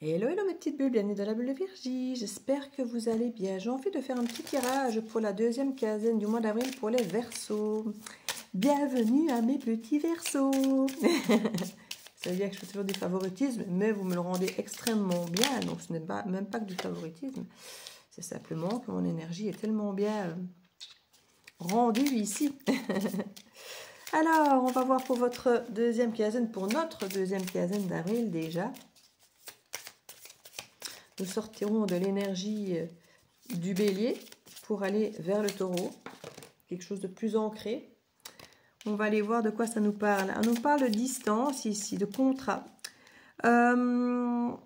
Hello, hello mes petites bulles, bienvenue dans la bulle de Virgie, j'espère que vous allez bien. J'ai envie de faire un petit tirage pour la deuxième quinzaine du mois d'avril pour les Verseaux. Bienvenue à mes petits Verseaux. Ça veut dire que je fais toujours du favoritisme, mais vous me le rendez extrêmement bien, donc ce n'est pas, même pas que du favoritisme. C'est simplement que mon énergie est tellement bien rendue ici. Alors, on va voir pour votre deuxième quinzaine, pour notre deuxième quinzaine d'avril déjà. Nous sortirons de l'énergie du bélier pour aller vers le taureau. Quelque chose de plus ancré. On va aller voir de quoi ça nous parle. On nous parle de distance ici, de contrat. On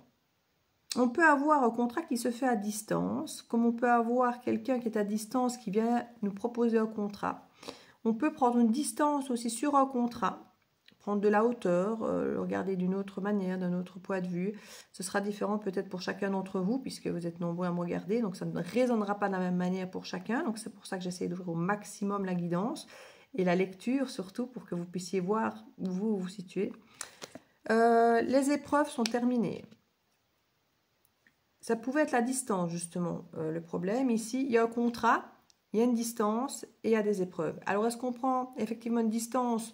peut avoir un contrat qui se fait à distance, comme on peut avoir quelqu'un qui est à distance qui vient nous proposer un contrat. On peut prendre une distance aussi sur un contrat. Prendre de la hauteur, le regarder d'une autre manière, d'un autre point de vue. Ce sera différent peut-être pour chacun d'entre vous, puisque vous êtes nombreux à me regarder, donc ça ne résonnera pas de la même manière pour chacun. Donc c'est pour ça que j'essaie d'ouvrir au maximum la guidance et la lecture, surtout pour que vous puissiez voir où vous vous situez. Les épreuves sont terminées. Ça pouvait être la distance, justement, le problème. Ici, il y a un contrat, il y a une distance et il y a des épreuves. Alors, est-ce qu'on prend effectivement une distance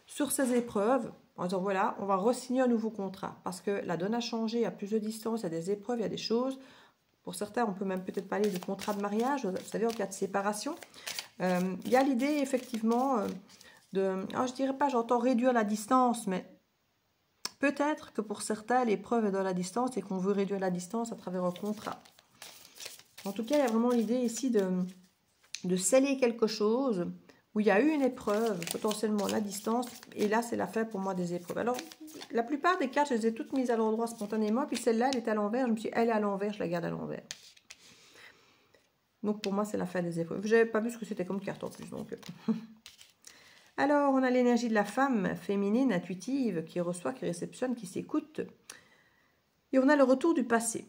sur ces épreuves, en disant voilà, on va re-signer un nouveau contrat parce que la donne a changé, il y a plus de distance, il y a des épreuves, il y a des choses. Pour certains, on peut même peut-être parler de contrat de mariage, vous savez, en cas de séparation. Il y a l'idée effectivement de, alors je dirais pas, j'entends réduire la distance, mais peut-être que pour certains, l'épreuve est dans la distance et qu'on veut réduire la distance à travers un contrat. En tout cas, il y a vraiment l'idée ici de sceller quelque chose où il y a eu une épreuve, potentiellement la distance, et là c'est la fin pour moi des épreuves. Alors, la plupart des cartes, je les ai toutes mises à l'endroit spontanément, puis celle-là, elle est à l'envers, je me suis dit, elle est à l'envers, je la garde à l'envers. Donc pour moi, c'est la fin des épreuves. Je n'avais pas vu ce que c'était comme carte en plus, donc... Alors, on a l'énergie de la femme féminine, intuitive, qui reçoit, qui réceptionne, qui s'écoute. Et on a le retour du passé.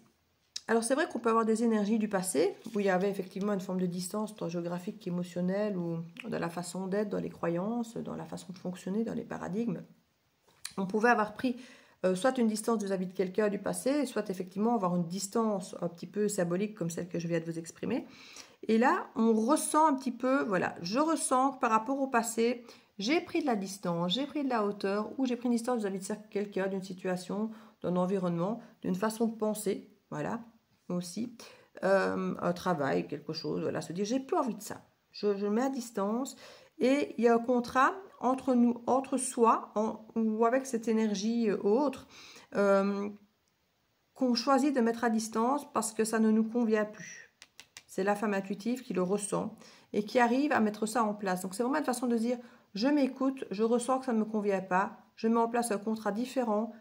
Alors c'est vrai qu'on peut avoir des énergies du passé, où il y avait effectivement une forme de distance, tant géographique qu'émotionnelle, ou dans la façon d'être, dans les croyances, dans la façon de fonctionner, dans les paradigmes. On pouvait avoir pris soit une distance vis-à-vis de quelqu'un du passé, soit effectivement avoir une distance un petit peu symbolique comme celle que je viens de vous exprimer. Et là, on ressent un petit peu, voilà, je ressens que par rapport au passé, j'ai pris de la distance, j'ai pris de la hauteur, ou j'ai pris une distance vis-à-vis de quelqu'un, d'une situation, d'un environnement, d'une façon de penser, voilà, aussi, un travail, quelque chose, voilà, se dire, j'ai plus envie de ça, je mets à distance, et il y a un contrat entre nous, entre soi, ou avec cette énergie autre, qu'on choisit de mettre à distance parce que ça ne nous convient plus. C'est la femme intuitive qui le ressent et qui arrive à mettre ça en place. Donc c'est vraiment une façon de dire, je m'écoute, je ressens que ça ne me convient pas, je mets en place un contrat différent,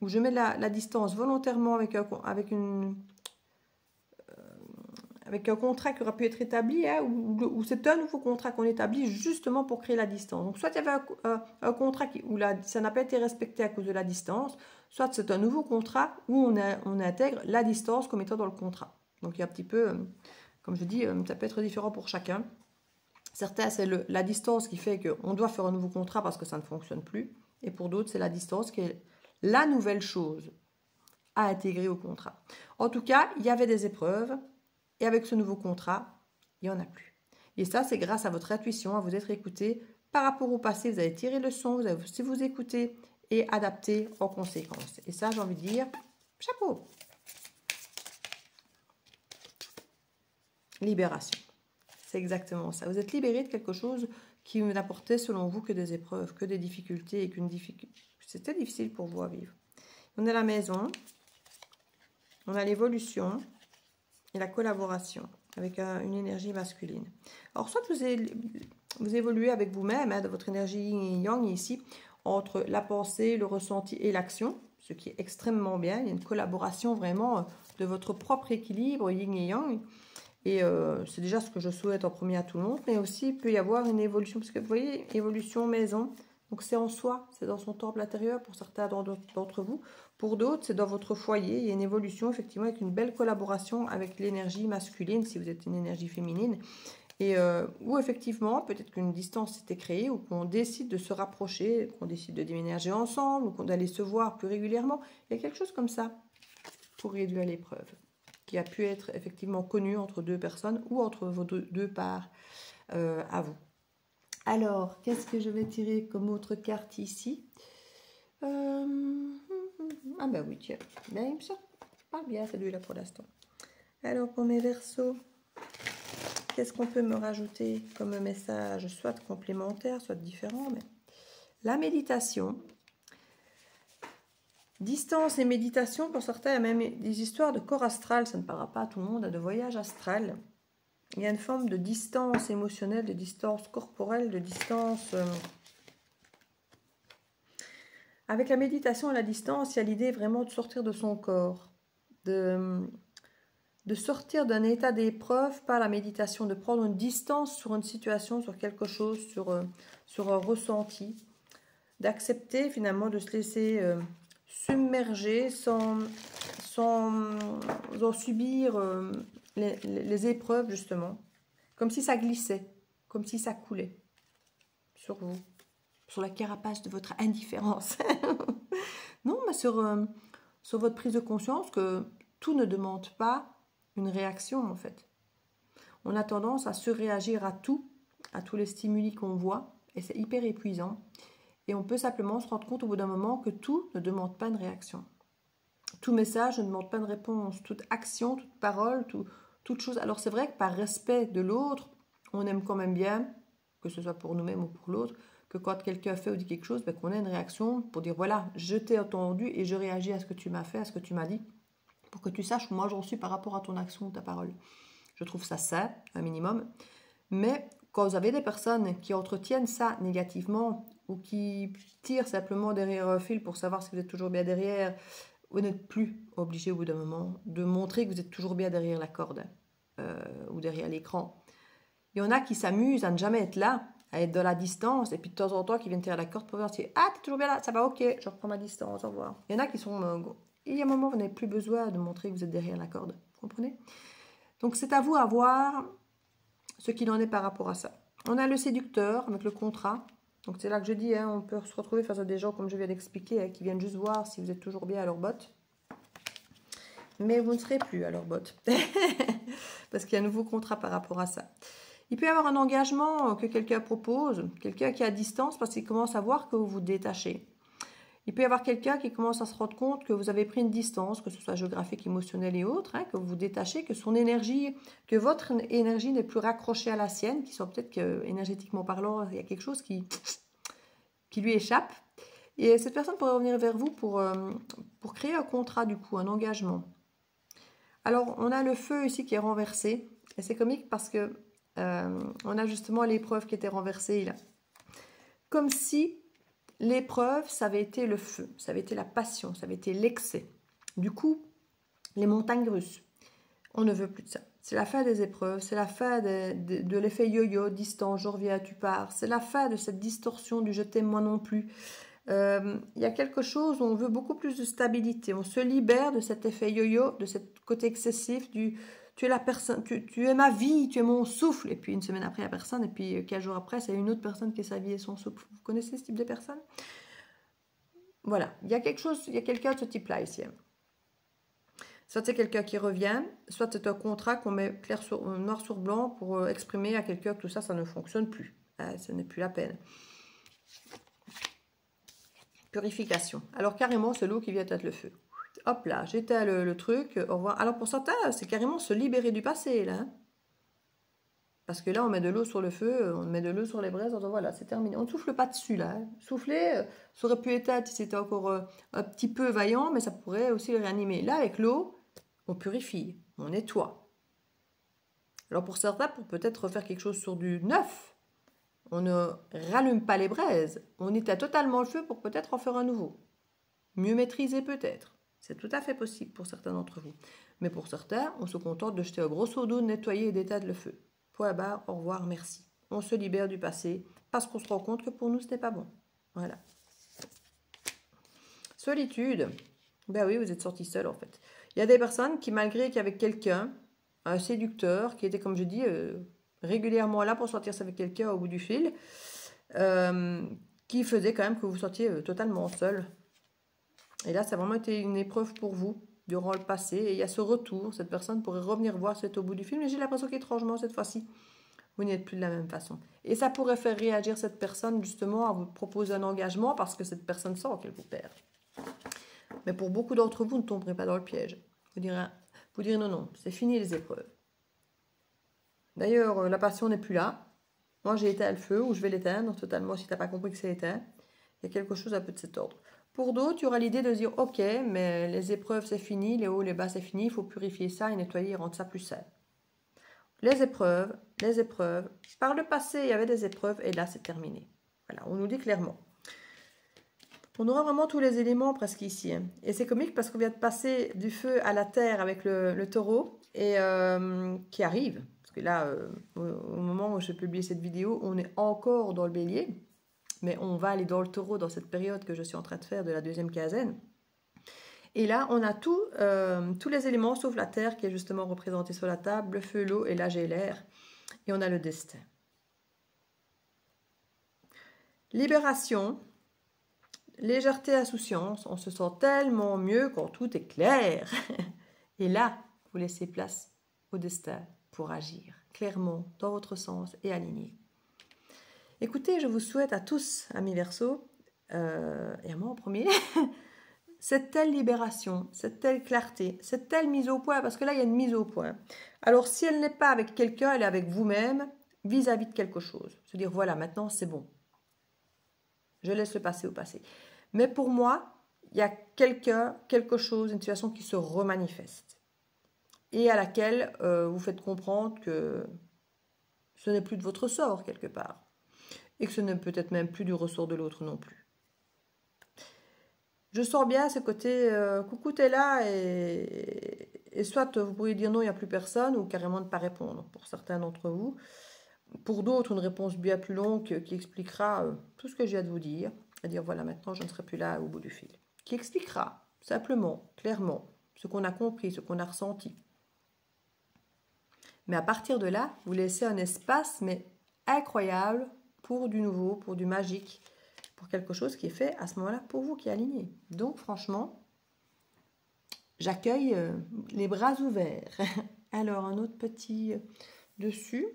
où je mets la distance volontairement avec un contrat qui aura pu être établi, hein, ou c'est un nouveau contrat qu'on établit justement pour créer la distance. Donc soit il y avait un contrat où ça n'a pas été respecté à cause de la distance, soit c'est un nouveau contrat où on intègre la distance comme étant dans le contrat. Donc il y a un petit peu, comme je dis, ça peut être différent pour chacun. Certains, c'est la distance qui fait qu'on doit faire un nouveau contrat parce que ça ne fonctionne plus. Et pour d'autres, c'est la distance qui est la nouvelle chose à intégrer au contrat. En tout cas, il y avait des épreuves. Et avec ce nouveau contrat, il n'y en a plus. Et ça, c'est grâce à votre intuition, à vous être écouté. Par rapport au passé, vous avez tiré le son, vous avez aussi vous écouter et adapter en conséquence. Et ça, j'ai envie de dire, chapeau. Libération. C'est exactement ça. Vous êtes libéré de quelque chose qui n'apportait selon vous que des épreuves, que des difficultés et qu'une difficulté. C'était difficile pour vous à vivre. On a la maison, on a l'évolution et la collaboration avec une énergie masculine. Alors, soit vous évoluez avec vous-même, hein, de votre énergie yang ici, entre la pensée, le ressenti et l'action, ce qui est extrêmement bien. Il y a une collaboration vraiment de votre propre équilibre yin et yang. Et c'est déjà ce que je souhaite en premier à tout le monde, mais aussi il peut y avoir une évolution, parce que vous voyez, évolution maison, donc c'est en soi, c'est dans son temple intérieur pour certains d'entre vous. Pour d'autres, c'est dans votre foyer, il y a une évolution effectivement avec une belle collaboration avec l'énergie masculine, si vous êtes une énergie féminine, et où effectivement, peut-être qu'une distance s'était créée, ou qu'on décide de se rapprocher, qu'on décide de déménager ensemble, ou qu'on d'aller se voir plus régulièrement, il y a quelque chose comme ça. pour réduire l'épreuve, qui a pu être effectivement connue entre deux personnes ou entre vos deux parts à vous. Alors, qu'est-ce que je vais tirer comme autre carte ici? Ah ben oui, tiens, ben, il me semble pas bien celui-là pour l'instant. Alors, pour mes Verseaux, qu'est-ce qu'on peut me rajouter comme message, soit complémentaire, soit différent, mais la méditation. Distance et méditation, pour certains, il y a même des histoires de corps astral, ça ne parlera pas à tout le monde, de voyage astral. Il y a une forme de distance émotionnelle, de distance corporelle, de distance... Avec la méditation à la distance, il y a l'idée vraiment de sortir de son corps, de sortir d'un état d'épreuve par la méditation, de prendre une distance sur une situation, sur quelque chose, sur un ressenti, d'accepter finalement de se laisser submerger sans en subir les épreuves justement, comme si ça glissait, comme si ça coulait sur vous, sur la carapace de votre indifférence. Non, mais sur votre prise de conscience que tout ne demande pas une réaction en fait. On a tendance à surréagir à tout, à tous les stimuli qu'on voit, et c'est hyper épuisant. Et on peut simplement se rendre compte au bout d'un moment que tout ne demande pas une réaction. Tout message ne demande pas de réponse, toute action, toute parole, toute chose. Alors c'est vrai que par respect de l'autre, on aime quand même bien, que ce soit pour nous-mêmes ou pour l'autre, que quand quelqu'un fait ou dit quelque chose, ben, qu'on ait une réaction pour dire voilà, je t'ai entendu et je réagis à ce que tu m'as fait, à ce que tu m'as dit, pour que tu saches où moi j'en suis par rapport à ton action ou ta parole. Je trouve ça sain, un minimum. Mais quand vous avez des personnes qui entretiennent ça négativement ou qui tirent simplement derrière un fil pour savoir si vous êtes toujours bien derrière, vous n'êtes plus obligé au bout d'un moment de montrer que vous êtes toujours bien derrière la corde ou derrière l'écran. Il y en a qui s'amusent à ne jamais être là, à être dans la distance, et puis de temps en temps qui viennent tirer la corde pour voir si ah, t'es toujours bien là, ça va, ok, je reprends ma distance, au revoir. Il y en a qui sont... il y a un moment où vous n'avez plus besoin de montrer que vous êtes derrière la corde, vous comprenez? Donc c'est à vous à voir ce qu'il en est par rapport à ça. On a le séducteur avec le contrat. Donc c'est là que je dis, hein, on peut se retrouver face à des gens, comme je viens d'expliquer, hein, qui viennent juste voir si vous êtes toujours bien à leur botte. Mais vous ne serez plus à leur botte. Parce qu'il y a un nouveau contrat par rapport à ça. Il peut y avoir un engagement que quelqu'un propose, quelqu'un qui est à distance parce qu'il commence à voir que vous vous détachez. Il peut y avoir quelqu'un qui commence à se rendre compte que vous avez pris une distance, que ce soit géographique, émotionnelle et autres, hein, que vous vous détachez, que son énergie, que votre énergie n'est plus raccrochée à la sienne, qui soit peut-être que énergétiquement parlant, il y a quelque chose qui lui échappe. Et cette personne pourrait revenir vers vous pour créer un contrat du coup, un engagement. Alors on a le feu ici qui est renversé, et c'est comique parce que on a justement l'épreuve qui était renversée là. Comme si l'épreuve, ça avait été le feu, ça avait été la passion, ça avait été l'excès. Du coup, les montagnes russes, on ne veut plus de ça. C'est la fin des épreuves, c'est la fin de l'effet yo-yo, distance, je reviens, tu pars. C'est la fin de cette distorsion du je t'aime moi non plus. Il y a quelque chose où on veut beaucoup plus de stabilité. On se libère de cet effet yo-yo, de ce côté excessif du tu es la personne, tu es ma vie, tu es mon souffle. Et puis une semaine après, il n'y a personne. Et puis 15 jours après, c'est une autre personne qui est sa vie et son souffle. Vous connaissez ce type de personne? Voilà, il y a quelque chose, il y a quelqu'un de ce type-là ici. Soit c'est quelqu'un qui revient, soit c'est un contrat qu'on met noir sur blanc pour exprimer à quelqu'un que tout ça, ça ne fonctionne plus. Ce n'est plus la peine. Purification. Alors carrément, c'est l'eau qui vient être le feu. Hop là, j'éteins le truc, au revoir. Alors pour certains, c'est carrément se libérer du passé, là. Parce que là, on met de l'eau sur le feu, on met de l'eau sur les braises, on dit, voilà, c'est terminé. On ne souffle pas dessus, là. Souffler, ça aurait pu éteindre si c'était encore un petit peu vaillant, mais ça pourrait aussi le réanimer. Là, avec l'eau, on purifie, on nettoie. Alors pour certains, pour peut-être refaire quelque chose sur du neuf, on ne rallume pas les braises, on éteint totalement le feu pour peut-être en faire un nouveau. Mieux maîtriser peut-être. C'est tout à fait possible pour certains d'entre vous. Mais pour certains, on se contente de jeter un gros seau d'eau, de nettoyer et d'éteindre le feu. Point barre, au revoir, merci. On se libère du passé parce qu'on se rend compte que pour nous, ce n'est pas bon. Voilà. Solitude. Ben oui, vous êtes sorti seul en fait. Il y a des personnes qui, malgré qu'il y avait quelqu'un, un séducteur, qui était, comme je dis, régulièrement là pour sortir avec quelqu'un au bout du fil, qui faisait quand même que vous sortiez totalement seul. Et là, ça a vraiment été une épreuve pour vous durant le passé. Et il y a ce retour. Cette personne pourrait revenir voir si c'est au bout du film. Mais j'ai l'impression qu'étrangement, cette fois-ci, vous n'êtes plus de la même façon. Et ça pourrait faire réagir cette personne justement à vous proposer un engagement parce que cette personne sent qu'elle vous perd. Mais pour beaucoup d'entre vous, vous ne tomberez pas dans le piège. Vous direz non, non, c'est fini les épreuves. D'ailleurs, la passion n'est plus là. Moi, j'ai éteint le feu ou je vais l'éteindre totalement si tu n'as pas compris que c'est éteint. Il y a quelque chose un peu de cet ordre. Pour d'autres, tu auras l'idée de dire ok, mais les épreuves c'est fini, les hauts, les bas c'est fini, il faut purifier ça et nettoyer et rendre ça plus sain. Les épreuves, par le passé il y avait des épreuves et là c'est terminé. Voilà, on nous dit clairement. On aura vraiment tous les éléments presque ici. Hein. Et c'est comique parce qu'on vient de passer du feu à la terre avec le taureau et qui arrive. Parce que là, au moment où je publie cette vidéo, on est encore dans le bélier. Mais on va aller dans le taureau dans cette période que je suis en train de faire de la deuxième quinzaine. Et là, on a tous les éléments sauf la terre qui est justement représentée sur la table, le feu, l'eau et là j'ai l'air. Et on a le destin. Libération, légèreté, insouciance, on se sent tellement mieux quand tout est clair. Et là, vous laissez place au destin pour agir clairement dans votre sens et aligné. Écoutez, je vous souhaite à tous, amis Verseaux, et à moi en premier, cette telle libération, cette telle clarté, cette telle mise au point, parce que là, il y a une mise au point. Alors, si elle n'est pas avec quelqu'un, elle est avec vous-même, vis-à-vis de quelque chose. Se dire, voilà, maintenant, c'est bon. Je laisse le passé au passé. Mais pour moi, il y a quelqu'un, quelque chose, une situation qui se remanifeste. Et à laquelle vous faites comprendre que ce n'est plus de votre sort, quelque part. Et que ce n'est peut-être même plus du ressort de l'autre non plus. Je sens bien ce côté coucou t'es là et soit vous pourriez dire non il n'y a plus personne ou carrément ne pas répondre pour certains d'entre vous. Pour d'autres une réponse bien plus longue qui expliquera tout ce que je viens de vous dire. C'est-à-dire voilà maintenant je ne serai plus là au bout du fil. Qui expliquera simplement, clairement ce qu'on a compris, ce qu'on a ressenti. Mais à partir de là vous laissez un espace mais incroyable pour du nouveau, pour du magique. Pour quelque chose qui est fait à ce moment-là pour vous, qui est aligné. Donc franchement, j'accueille les bras ouverts. Alors, un autre petit dessus.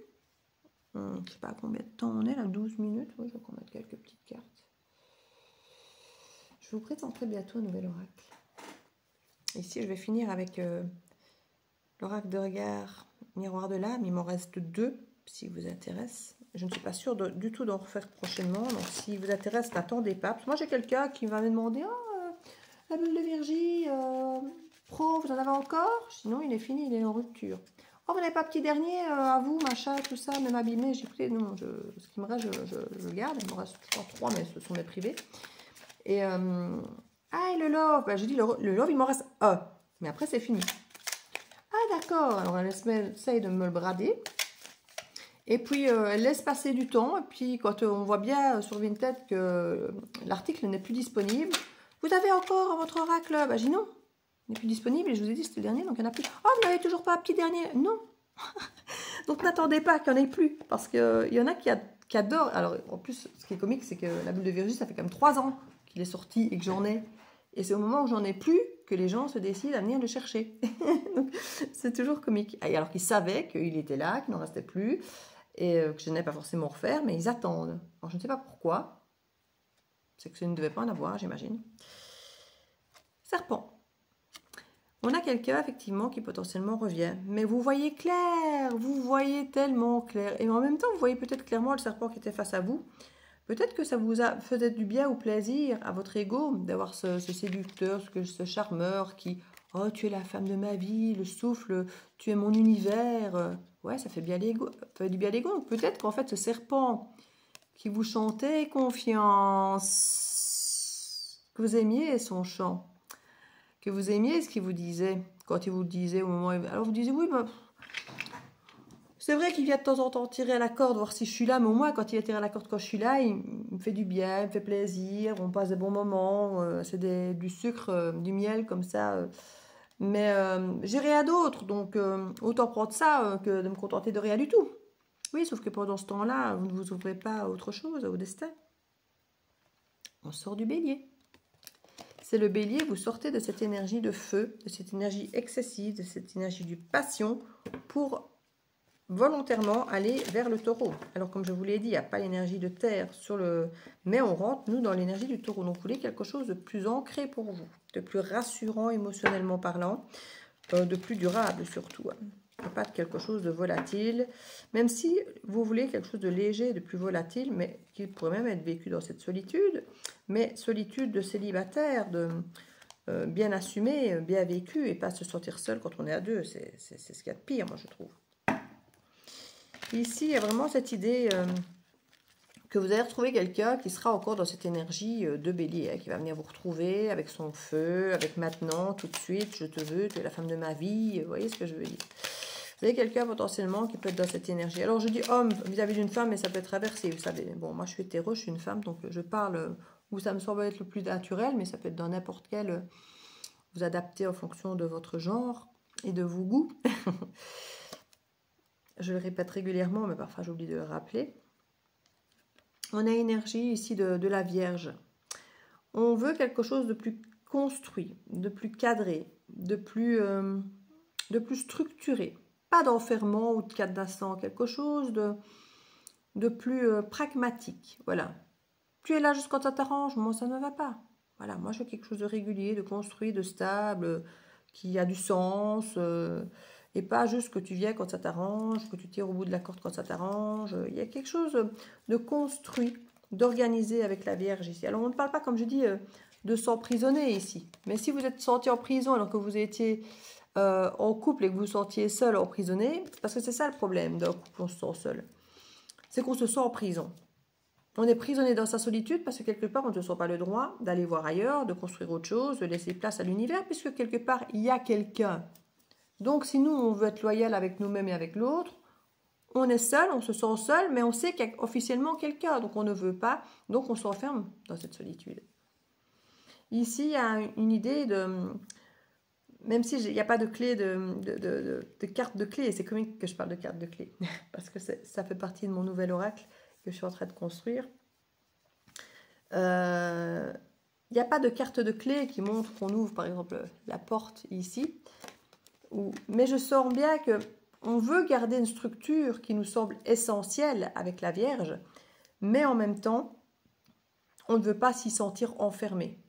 Je ne sais pas à combien de temps on est là, 12 minutes. Oui, je vais encore mettre quelques petites cartes. Je vous présenterai bientôt un nouvel oracle. Ici, je vais finir avec l'oracle de regard, miroir de l'âme. Il m'en reste 2, si vous intéresse. Je ne suis pas sûre du tout d'en refaire prochainement. Donc, si vous intéresse, n'attendez pas. Parce que moi, j'ai quelqu'un qui va me demander la bulle de Virgie, pro, vous en avez encore? Sinon, il est fini, il est en rupture. Oh, vous n'avez pas petit dernier à vous, machin, tout ça, même abîmé. J'ai écouté, non, ce qui me reste, je le garde. Il me reste 3, mais ce sont mes privés. Et, et le love, j'ai dit le love, il m'en reste 1. Mais après, c'est fini. Ah, d'accord. Alors, elle essaye de me le brader. Et puis, elle laisse passer du temps. Et puis, quand on voit bien sur Vinted que l'article n'est plus disponible, vous avez encore votre oracle? Bah, j'ai dit non, il n'est plus disponible. Et je vous ai dit, c'était le dernier, donc il n'y en a plus. Oh, vous n'avez toujours pas un petit dernier? Non. Donc, n'attendez pas qu'il n'y en ait plus. Parce qu'il y en a qui adorent. Alors, en plus, ce qui est comique, c'est que la bulle de Virgie, ça fait quand même 3 ans qu'il est sorti et que j'en ai. Et c'est au moment où j'en ai plus que les gens se décident à venir le chercher. C'est toujours comique. Et alors qu'ils savaient qu'il était là, qu'il n'en restait plus. Et que je n'ai pas forcément refaire, mais ils attendent. Alors, je ne sais pas pourquoi. C'est que ça ne devait pas en avoir, j'imagine. Serpent. On a quelqu'un, effectivement, qui potentiellement revient. Mais vous voyez clair, vous voyez tellement clair. Et en même temps, vous voyez peut-être clairement le serpent qui était face à vous. Peut-être que ça vous a fait du bien ou plaisir à votre ego d'avoir ce séducteur, ce charmeur qui... Oh, tu es la femme de ma vie, le souffle, tu es mon univers. Ouais, ça fait bien l'ego, du bien à l'ego. Donc peut-être qu'en fait, ce serpent qui vous chantait confiance, que vous aimiez son chant, que vous aimiez ce qu'il vous disait, quand il vous le disait au moment... Alors vous disiez, oui, bah, c'est vrai qu'il vient de temps en temps tirer à la corde, voir si je suis là, mais au moins quand il tire à la corde quand je suis là, il me fait du bien, il me fait plaisir, on passe des bons moments, c'est du sucre, du miel comme ça... Mais j'ai rien d'autre, donc autant prendre ça que de me contenter de rien du tout. Oui, sauf que pendant ce temps-là, vous ne vous ouvrez pas à autre chose, au destin. On sort du bélier. c'est le bélier, vous sortez de cette énergie de feu, de cette énergie excessive, de cette énergie du passion pour volontairement aller vers le taureau. Alors comme je vous l'ai dit, il n'y a pas l'énergie de terre sur le... Mais on rentre, nous, dans l'énergie du taureau. Donc vous voulez quelque chose de plus ancré pour vous, de plus rassurant émotionnellement parlant, de plus durable surtout. Pas de quelque chose de volatile, même si vous voulez quelque chose de léger, de plus volatile, mais qui pourrait même être vécu dans cette solitude, mais solitude de célibataire, de bien assumée, bien vécue, et pas se sentir seul quand on est à deux. C'est ce qu'il y a de pire, moi je trouve. Ici, il y a vraiment cette idée que vous allez retrouver quelqu'un qui sera encore dans cette énergie de bélier, hein, qui va venir vous retrouver avec son feu, avec maintenant, tout de suite, je te veux, tu es la femme de ma vie, vous voyez ce que je veux dire. Vous avez quelqu'un potentiellement qui peut être dans cette énergie. Alors je dis homme vis-à-vis d'une femme, mais ça peut être inversé, vous savez. Bon, moi je suis hétéro, je suis une femme, donc je parle où ça me semble être le plus naturel, mais ça peut être dans n'importe quel... vous adaptez en fonction de votre genre et de vos goûts. Je le répète régulièrement, mais parfois j'oublie de le rappeler. On a énergie ici de la Vierge. On veut quelque chose de plus construit, de plus cadré, de plus structuré. Pas d'enfermement ou de cadenassant, quelque chose de plus pragmatique. Voilà. Tu es là juste quand ça t'arrange, moi ça ne va pas. Voilà, moi je veux quelque chose de régulier, de construit, de stable, qui a du sens... et pas juste que tu viens quand ça t'arrange, que tu tires au bout de la corde quand ça t'arrange. Il y a quelque chose de construit, d'organisé avec la Vierge ici. Alors on ne parle pas, comme je dis, de s'emprisonner ici. Mais si vous êtes senti en prison alors que vous étiez en couple et que vous vous sentiez seul, emprisonné, parce que c'est ça le problème d'un couple, on se sent seul. C'est qu'on se sent en prison. On est prisonnier dans sa solitude parce que quelque part, on ne se sent pas le droit d'aller voir ailleurs, de construire autre chose, de laisser place à l'univers, puisque quelque part, il y a quelqu'un. Donc, si nous, on veut être loyal avec nous-mêmes et avec l'autre, on est seul, on se sent seul, mais on sait qu'il y a officiellement quelqu'un, donc on ne veut pas, donc on s'enferme dans cette solitude. Ici, il y a une idée de... Même s'il n'y a pas de clé, de carte de clé, et c'est comique que je parle de carte de clé, parce que ça fait partie de mon nouvel oracle que je suis en train de construire. Il n'y a pas de carte de clé qui montre qu'on ouvre, par exemple, la porte ici. Mais je sens bien qu'on veut garder une structure qui nous semble essentielle avec la Vierge, mais en même temps, on ne veut pas s'y sentir enfermé.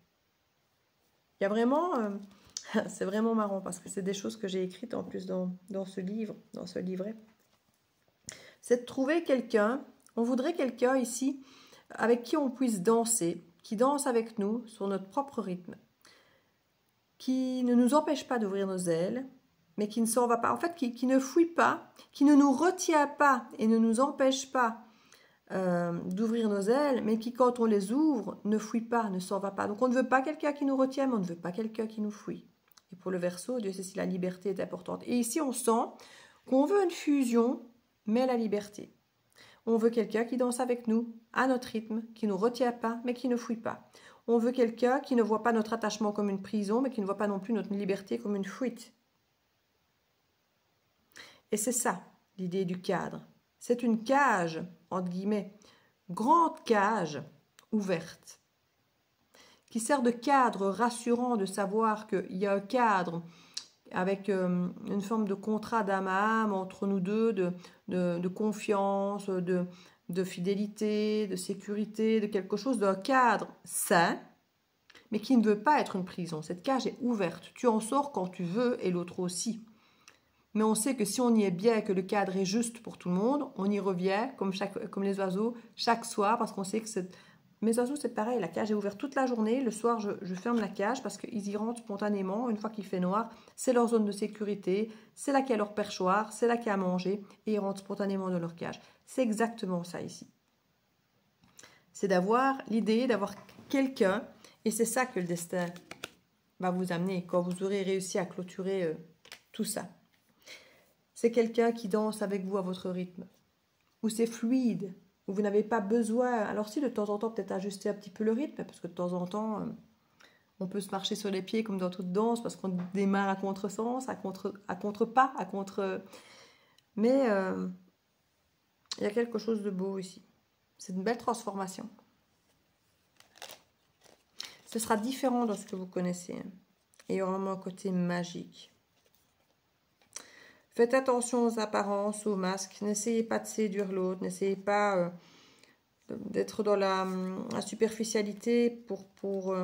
Il y a vraiment... c'est vraiment marrant parce que c'est des choses que j'ai écrites en plus dans ce livre, dans ce livret. C'est de trouver quelqu'un, on voudrait quelqu'un ici avec qui on puisse danser, qui danse avec nous sur notre propre rythme, qui ne nous empêche pas d'ouvrir nos ailes, mais qui ne s'en va pas, en fait qui ne fuit pas, qui ne nous retient pas et ne nous empêche pas d'ouvrir nos ailes, mais qui quand on les ouvre ne fuit pas, ne s'en va pas. Donc on ne veut pas quelqu'un qui nous retient, mais on ne veut pas quelqu'un qui nous fuit. Et pour le Verseau, Dieu sait si la liberté est importante. Et ici on sent qu'on veut une fusion, mais la liberté. On veut quelqu'un qui danse avec nous, à notre rythme, qui ne nous retient pas, mais qui ne fuit pas. On veut quelqu'un qui ne voit pas notre attachement comme une prison, mais qui ne voit pas non plus notre liberté comme une fuite. Et c'est ça, l'idée du cadre. C'est une cage, entre guillemets, grande cage ouverte, qui sert de cadre rassurant de savoir qu'il y a un cadre avec une forme de contrat d'âme à âme entre nous deux, de confiance, de fidélité, de sécurité, de quelque chose, d'un cadre sain, mais qui ne veut pas être une prison. Cette cage est ouverte. Tu en sors quand tu veux et l'autre aussi. Mais on sait que si on y est bien, que le cadre est juste pour tout le monde, on y revient comme les oiseaux chaque soir parce qu'on sait que mes oiseaux, c'est pareil, la cage est ouverte toute la journée. Le soir, je ferme la cage parce qu'ils y rentrent spontanément. Une fois qu'il fait noir, c'est leur zone de sécurité, c'est là qu'il y a leur perchoir, c'est là qu'il y a à manger et ils rentrent spontanément dans leur cage. C'est exactement ça ici. C'est d'avoir l'idée d'avoir quelqu'un et c'est ça que le destin va vous amener quand vous aurez réussi à clôturer tout ça. C'est quelqu'un qui danse avec vous à votre rythme, où c'est fluide, où vous n'avez pas besoin... Alors si de temps en temps, peut-être ajuster un petit peu le rythme, parce que de temps en temps, on peut se marcher sur les pieds comme dans toute danse, parce qu'on démarre à contresens, à contre-pas, à contre... Mais il y a quelque chose de beau ici. C'est une belle transformation. ce sera différent de ce que vous connaissez. Et il y aura vraiment un côté magique. Faites attention aux apparences, aux masques. N'essayez pas de séduire l'autre. N'essayez pas d'être dans la superficialité pour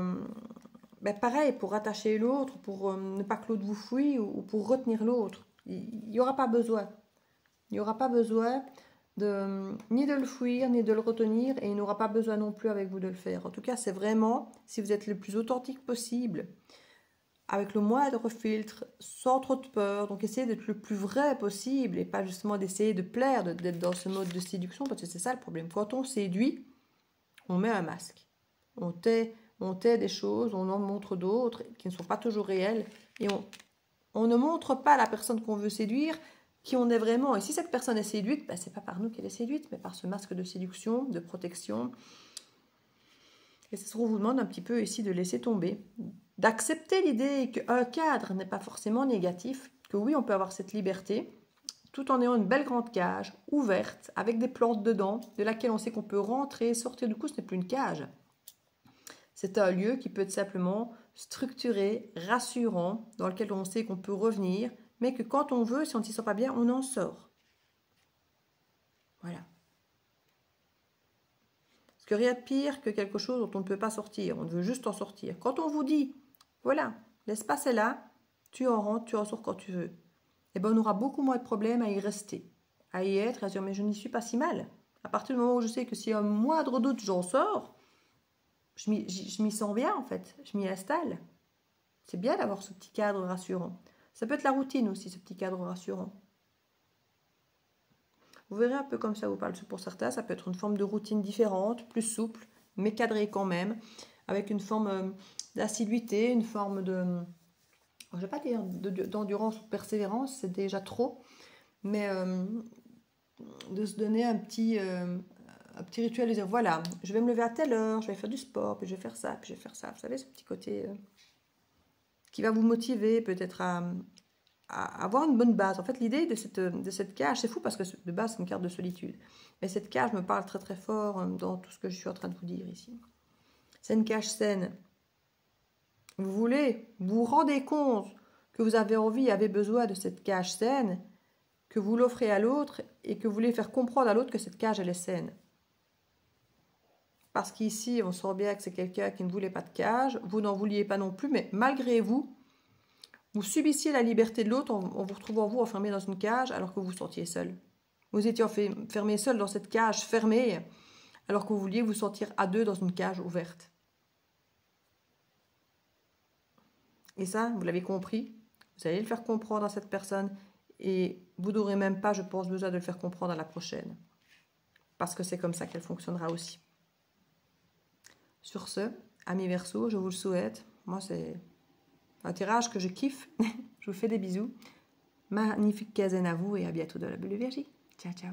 ben pareil, pour attacher l'autre, pour ne pas que l'autre vous fuit ou pour retenir l'autre. Il n'y aura pas besoin. Il n'y aura pas besoin ni de le fuir, ni de le retenir, et il n'aura pas besoin non plus avec vous de le faire. En tout cas, c'est vraiment, si vous êtes le plus authentique possible, avec le moindre filtre, sans trop de peur, donc essayez d'être le plus vrai possible, et pas justement d'essayer de plaire, d'être dans ce mode de séduction, parce que c'est ça le problème. Quand on séduit, on met un masque. On tait des choses, on en montre d'autres qui ne sont pas toujours réelles, et on ne montre pas la personne qu'on veut séduire, qui on est vraiment. Et si cette personne est séduite, ben, c'est pas par nous qu'elle est séduite, mais par ce masque de séduction, de protection. Et c'est ce qu'on vous demande un petit peu ici de laisser tomber. D'accepter l'idée qu'un cadre n'est pas forcément négatif, que oui, on peut avoir cette liberté, tout en ayant une belle grande cage, ouverte, avec des plantes dedans, de laquelle on sait qu'on peut rentrer, sortir. Du coup, ce n'est plus une cage. C'est un lieu qui peut être simplement structuré, rassurant, dans lequel on sait qu'on peut revenir, mais que quand on veut, si on ne s'y sent pas bien, on en sort. Voilà. Parce que rien de pire que quelque chose dont on ne peut pas sortir, on veut juste en sortir. Quand on vous dit, voilà, l'espace est là, tu en rentres, tu en sors quand tu veux, eh ben on aura beaucoup moins de problèmes à y rester, à y être, à se dire, mais je n'y suis pas si mal. À partir du moment où je sais que s'il y a un moindre doute, j'en sors, je m'y sens bien en fait, je m'y installe. C'est bien d'avoir ce petit cadre rassurant. Ça peut être la routine aussi, ce petit cadre rassurant. Vous verrez un peu comme ça vous parle pour certains, ça peut être une forme de routine différente, plus souple, mais cadrée quand même, avec une forme d'assiduité, une forme de, je ne vais pas dire d'endurance ou de persévérance, c'est déjà trop, mais de se donner un petit rituel, de dire voilà, je vais me lever à telle heure, je vais faire du sport, puis je vais faire ça, puis je vais faire ça. Vous savez, ce petit côté qui va vous motiver peut-être à avoir une bonne base. En fait, l'idée de cette cage, c'est fou parce que de base, c'est une carte de solitude. Mais cette cage me parle très très fort dans tout ce que je suis en train de vous dire ici. C'est une cage saine. Vous vous rendez compte que vous avez envie, avez besoin de cette cage saine, que vous l'offrez à l'autre et que vous voulez faire comprendre à l'autre que cette cage, elle est saine. Parce qu'ici, on sent bien que c'est quelqu'un qui ne voulait pas de cage, vous n'en vouliez pas non plus, mais malgré vous, vous subissiez la liberté de l'autre en vous retrouvant vous enfermé dans une cage alors que vous vous sentiez seul. Vous étiez enfermé seul dans cette cage fermée alors que vous vouliez vous sentir à deux dans une cage ouverte. Et ça, vous l'avez compris, vous allez le faire comprendre à cette personne et vous n'aurez même pas, je pense, besoin de le faire comprendre à la prochaine. Parce que c'est comme ça qu'elle fonctionnera aussi. Sur ce, amis Verseau, je vous le souhaite. Moi, c'est un tirage que je kiffe. Je vous fais des bisous. Magnifique quinzaine à vous et à bientôt dans la bulle de Virgie. Ciao, ciao.